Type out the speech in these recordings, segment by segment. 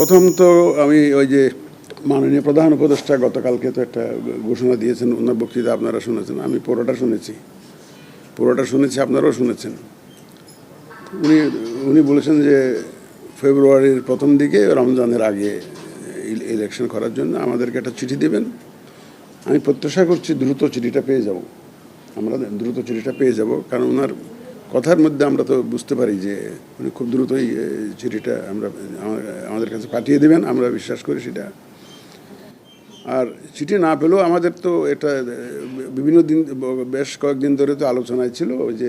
প্রথম তো আমি ওই যে মাননীয় প্রধান উপদেষ্টা গতকালকে তো একটা ঘোষণা দিয়েছেন, ওনার বক্তৃতা আপনারা শুনেছেন, আমি পুরোটা শুনেছি, আপনারাও শুনেছেন। উনি উনি বলেছেন যে ফেব্রুয়ারির প্রথম দিকে রমজানের আগে ইলেকশন করার জন্য আমাদেরকে একটা চিঠি দেবেন। আমি প্রত্যাশা করছি দ্রুত চিঠিটা পেয়ে যাব, আমরা দ্রুত চিঠিটা পেয়ে যাব, কারণ ওনার কথার মধ্যে আমরা তো বুঝতে পারি যে উনি খুব দ্রুতই চিঠিটা আমাদের কাছে পাঠিয়ে দেবেন, আমরা বিশ্বাস করি সেটা। আর চিঠি না পেলেও আমাদের তো এটা বিভিন্ন দিন, বেশ কয়েকদিন ধরে তো আলোচনায় ছিল যে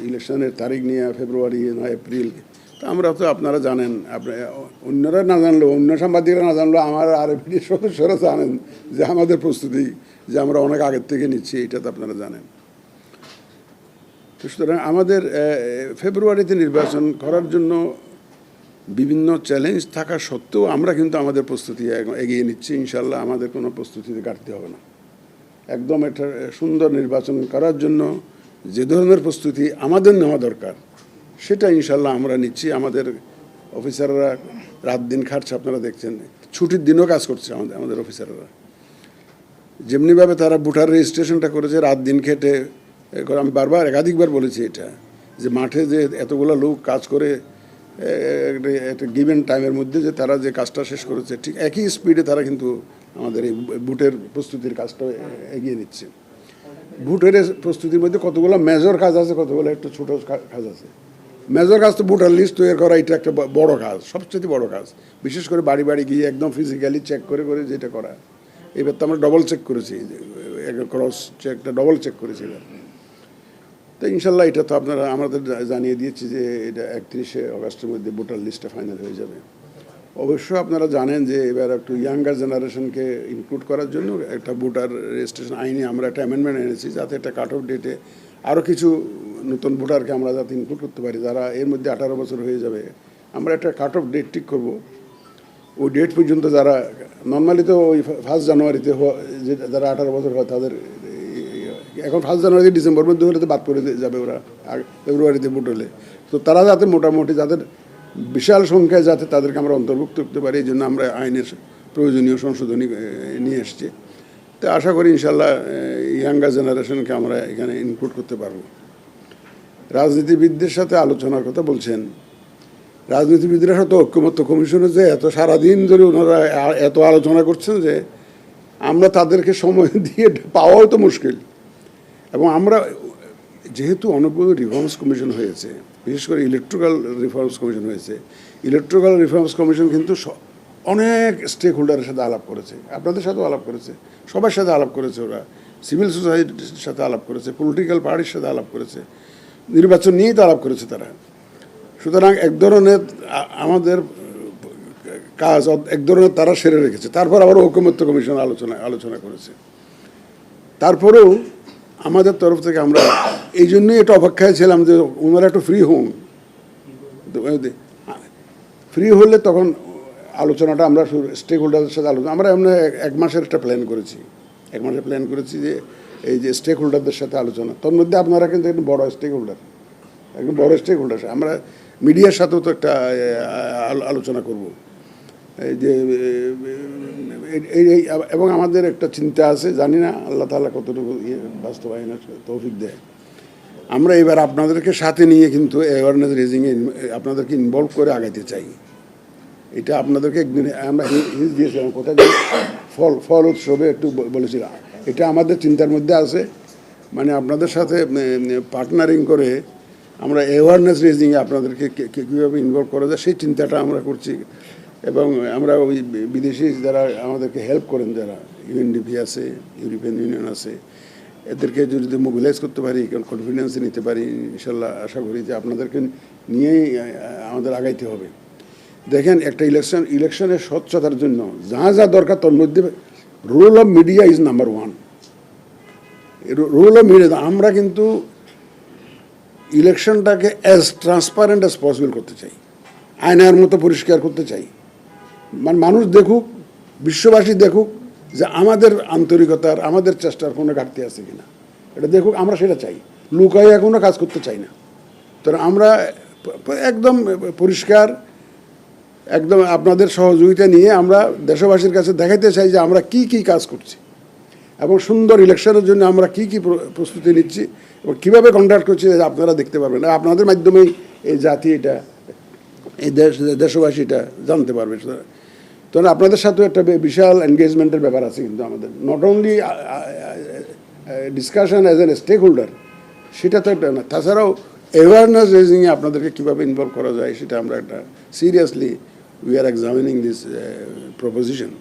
ইলেকশনের তারিখ নিয়ে, ফেব্রুয়ারি না এপ্রিল। তো আমরা তো আপনারা জানেন, অন্যরা না জানলেও, অন্য সাংবাদিকরা না জানলেও আমার আরএফপিডির সদস্যরা জানেন যে আমাদের প্রস্তুতি যে আমরা অনেক আগের থেকে নিচ্ছি, এটা তো আপনারা জানেন। তো সুতরাং আমাদের ফেব্রুয়ারিতে নির্বাচন করার জন্য বিভিন্ন চ্যালেঞ্জ থাকা সত্ত্বেও আমরা কিন্তু আমাদের প্রস্তুতি এগিয়ে নিচ্ছি। ইনশাল্লাহ আমাদের কোনো প্রস্তুতিতে ঘাটতি হবে না। একদম একটা সুন্দর নির্বাচন করার জন্য যে ধরনের প্রস্তুতি আমাদের নেওয়া দরকার সেটা ইনশাল্লাহ আমরা নিচ্ছি। আমাদের অফিসাররা রাত দিন খাটছে, আপনারা দেখছেন, ছুটির দিনও কাজ করছে আমাদের অফিসাররা। যেমনিভাবে তারা ভোটার রেজিস্ট্রেশনটা করেছে রাত দিন খেটে, আমি বারবার একাধিকবার বলেছি এটা, যে মাঠে যে এতগুলো লোক কাজ করে একটা গিভেন টাইমের মধ্যে যে তারা যে কাজটা শেষ করেছে, ঠিক একই স্পিডে তারা কিন্তু আমাদের এই ভোটের প্রস্তুতির কাজটা এগিয়ে নিচ্ছে। ভোটের প্রস্তুতির মধ্যে কতগুলো মেজর কাজ আছে, কতগুলো একটু ছোটো কাজ আছে। মেজর কাজ তো ভোটার লিস্ট তৈরি করা, এটা একটা বড় কাজ, সবচেয়ে বড় কাজ। বিশেষ করে বাড়ি বাড়ি গিয়ে একদম ফিজিক্যালি চেক করে করে যেটা করা, এবার তো আমরা ডবল চেক করেছি, ক্রস চেকটা ডবল চেক করেছি এবার। তো ইনশাল্লাহ এটা তো আপনারা আমাদের জানিয়ে দিয়েছি যে এটা 31শে আগস্টের মধ্যে ভোটার লিস্টটা ফাইনাল হয়ে যাবে। অবশ্য আপনারা জানেন যে এবার একটু ইয়াঙ্গার জেনারেশনকে ইনক্লুড করার জন্য একটা ভোটার রেজিস্ট্রেশন আইনে আমরা একটা অ্যামেন্ডমেন্ট এনেছি, যাতে একটা কাট অফ ডেটে আরও কিছু নতুন ভোটারকে আমরা যাতে ইনক্লুড করতে পারি, যারা এর মধ্যে 18 বছর হয়ে যাবে। আমরা একটা কাট অফ ডেট ঠিক করবো, ওই ডেট পর্যন্ত যারা নর্মালি তো ওই 1 জানুয়ারিতে যারা 18 বছর হয় তাদের, এখন 1 জানুয়ারি ডিসেম্বর মধ্যে হলে তো বাদ পড়ে যাবে ওরা, ফেব্রুয়ারিতে ভোট হলে। তো তারা যাতে মোটামুটি যাদের বিশাল সংখ্যায় যাতে তাদেরকে আমরা অন্তর্ভুক্ত করতে পারি, এই জন্য আমরা আইনের প্রয়োজনীয় সংশোধনী নিয়ে এসেছি। তো আশা করি ইনশাল্লাহ ইয়াঙ্গার জেনারেশনকে আমরা এখানে ইনক্লুড করতে পারবো। রাজনীতিবিদদের সাথে আলোচনার কথা বলছেন, রাজনীতিবিদরা সাথে ঐক্যমত্য কমিশনে যে এত সারাদিন ধরে ওনারা এত আলোচনা করছেন যে আমরা তাদেরকে সময় দিয়ে পাওয়াও তো মুশকিল। এবং আমরা যেহেতু অনেকগুলো রিফর্মস কমিশন হয়েছে, বিশেষ করে ইলেকট্রিক্যাল রিফর্মস কমিশন হয়েছে, ইলেকট্রিক্যাল রিফর্মস কমিশন কিন্তু অনেক স্টেক হোল্ডারের সাথে আলাপ করেছে, আপনাদের সাথেও আলাপ করেছে, সবার সাথে আলাপ করেছে, ওরা সিভিল সোসাইটির সাথে আলাপ করেছে, পলিটিক্যাল পার্টির সাথে আলাপ করেছে, নির্বাচন নিয়েই তো আলাপ করেছে তারা। সুতরাং এক ধরনের আমাদের কাজ এক ধরনের তারা সেরে রেখেছে। তারপর আবার ঐকমত্য কমিশন আলোচনা করেছে। তারপরেও আমাদের তরফ থেকে আমরা এই জন্যই এটা অপেক্ষায় ছিলাম যে ওনারা একটু ফ্রি হন, ফ্রি হলে তখন আলোচনাটা আমরা স্টেক হোল্ডারদের সাথে আমরা এমনি 1 মাসের একটা প্ল্যান করেছি যে এই যে স্টেক হোল্ডারদের সাথে আলোচনা। তোর মধ্যে আপনারা কিন্তু একটু বড় স্টেক হোল্ডার, একদম বড় স্টেক হোল্ডার। আমরা মিডিয়ার সাথেও তো একটা আলোচনা করব এই যে এবং আমাদের একটা চিন্তা আছে, জানি না আল্লাহ তাআলা কতটুকু বাস্তবায়নের তৌফিক দেয়। আমরা এবার আপনাদেরকে সাথে নিয়ে কিন্তু অ্যাওয়ারনেস রেজিংয়ে আপনাদেরকে ইনভলভ করে আগাইতে চাই। এটা আপনাদেরকে একদিন আমরা হিন্স দিয়েছিলাম, কোথায় ফল উৎসবে একটু বলেছিলাম, এটা আমাদের চিন্তার মধ্যে আছে। মানে আপনাদের সাথে পার্টনারিং করে আমরা অ্যাওয়ারনেস রেজিংয়ে আপনাদেরকে কীভাবে ইনভলভ করা যায় সেই চিন্তাটা আমরা করছি। এবং আমরা ওই বিদেশি যারা আমাদেরকে হেল্প করেন, যারা ইউএনডিপি আছে, ইউরোপিয়ান ইউনিয়ন আছে, এদেরকে যদি মোবিলাইজ করতে পারি, কনফিডেন্সে নিতে পারি, ইনশাল্লাহ আশা করি যে আপনাদেরকে নিয়েই আমাদের আগাইতে হবে। দেখেন, একটা ইলেকশনের স্বচ্ছতার জন্য যা যা দরকার তার মধ্যে role of media is number 1। Role of media, আমরা কিন্তু ইলেকশনটাকে অ্যাজ ট্রান্সপারেন্ট অ্যাজ পসিবল করতে চাই, আয়নার মতো পরিষ্কার করতে চাই। মানে মানুষ দেখুক, বিশ্ববাসী দেখুক যে আমাদের আন্তরিকতার, আমাদের চেষ্টার কোনো ঘাটতি আছে কিনা, এটা দেখুক, আমরা সেটা চাই। লুকাইয়া কোনো কাজ করতে চাই না। তো আমরা একদম পরিষ্কার একদম আপনাদের সহযোগিতা নিয়ে আমরা দেশবাসীর কাছে দেখাইতে চাই যে আমরা কি কি কাজ করছি এবং সুন্দর ইলেকশনের জন্য আমরা কি কি প্রস্তুতি নিচ্ছি এবং কীভাবে কন্ডাক্ট করছি আপনারা দেখতে পারবেন। আপনাদের মাধ্যমেই এই জাতি এটা, এই দেশবাসী এটা জানতে পারবে। তো আপনাদের সাথেও একটা বিশাল এনগেজমেন্টের ব্যাপার আছে কিন্তু আমাদের, not only discussion as an stakeholder, সেটা তো একটা না, তাছাড়াও অ্যাওয়ারনেস রেজিংয়ে আপনাদেরকে কীভাবে ইনভলভ করা যায় সেটা আমরা একটা seriously we are examining this proposition.